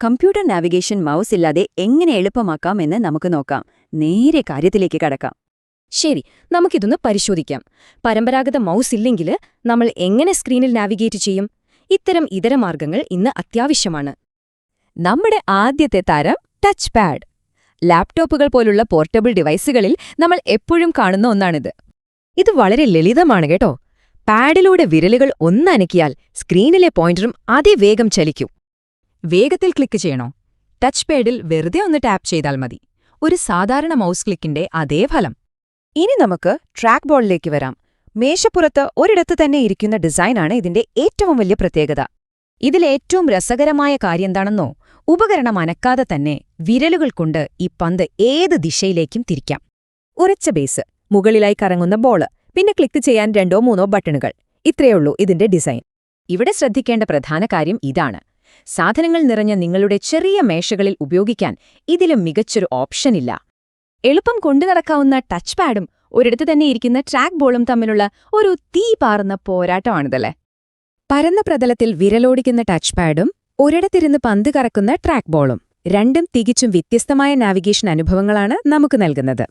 Computer navigation mouse ഇല്ലാതെ എങ്ങനെ എളുപ്പമാക്കാം നമുക്ക് നോക്കാം. നേരെ കാര്യത്തിലേക്ക് കടക്കാം. ശരി, നമുക്കിതൊന്ന് പരിശോധിക്കാം. പരമ്പരാഗത മൗസ് ഇല്ലെങ്കിൽ നമ്മൾ എങ്ങനെ സ്ക്രീനിൽ നാവിഗേറ്റ് ചെയ്യും? ഇത്തരം ഇതരമാർഗങ്ങൾ ഇന്ന് അത്യാവശ്യമാണ്. നമ്മുടെ ആദ്യത്തെ താരം ടച്ച് പാഡ്. ലാപ്ടോപ്പുകൾ പോലുള്ള പോർട്ടബിൾ ഡിവൈസുകളിൽ നമ്മൾ എപ്പോഴും കാണുന്ന ഒന്നാണിത്. ഇത് വളരെ ലളിതമാണ് കേട്ടോ. പാഡിലൂടെ വിരലുകൾ ഒന്നനക്കിയാൽ സ്ക്രീനിലെ പോയിന്ററും അതിവേഗം ചലിക്കും. വേഗത്തിൽ ക്ലിക്ക് ചെയ്യണോ? ടച്ച് പാഡിൽ വെറുതെ ഒന്ന് ടാപ്പ് ചെയ്താൽ മതി. ഒരു സാധാരണ മൗസ് ക്ലിക്കിന്റെ അതേ ഫലം. ഇനി നമുക്ക് ട്രാക്ക് ബോളിലേക്ക് വരാം. മേശപ്പുറത്ത് ഒരിടത്ത് തന്നെ ഇരിക്കുന്ന ഡിസൈനാണ് ഇതിന്റെ ഏറ്റവും വലിയ പ്രത്യേകത. ഇതിലേറ്റവും രസകരമായ കാര്യമെന്താണെന്നോ? ഉപകരണം അനക്കാതെ തന്നെ വിരലുകൾ കൊണ്ട് ഈ പന്ത് ഏത് ദിശയിലേക്കും തിരിക്കാം. ഉറച്ച ബേസ്, മുകളിലായി കറങ്ങുന്ന ബോള്, പിന്നെ ക്ലിക്ക് ചെയ്യാൻ 2-3 ബട്ടണുകൾ. ഇത്രയുള്ളൂ ഇതിന്റെ ഡിസൈൻ. ഇവിടെ ശ്രദ്ധിക്കേണ്ട പ്രധാന കാര്യം ഇതാണ്: സാധനങ്ങൾ നിറഞ്ഞ നിങ്ങളുടെ ചെറിയ മേശകളിൽ ഉപയോഗിക്കാൻ ഇതിലും മികച്ചൊരു ഓപ്ഷനില്ല. എളുപ്പം കൊണ്ടുനടക്കാവുന്ന ടച്ച് പാഡും ഒരിടത്ത് തന്നെ ഇരിക്കുന്ന ട്രാക്ക് ബോളും തമ്മിലുള്ള ഒരു തീ പാറുന്ന പോരാട്ടമാണിതല്ലേ. പരന്ന പ്രതലത്തിൽ വിരലോടിക്കുന്ന ടച്ച് പാഡും ഒരിടത്തിരുന്ന് പന്ത് കറക്കുന്ന ട്രാക്ക് ബോളും രണ്ടും തികച്ചും വ്യത്യസ്തമായ നാവിഗേഷൻ അനുഭവങ്ങളാണ് നമുക്ക് നൽകുന്നത്.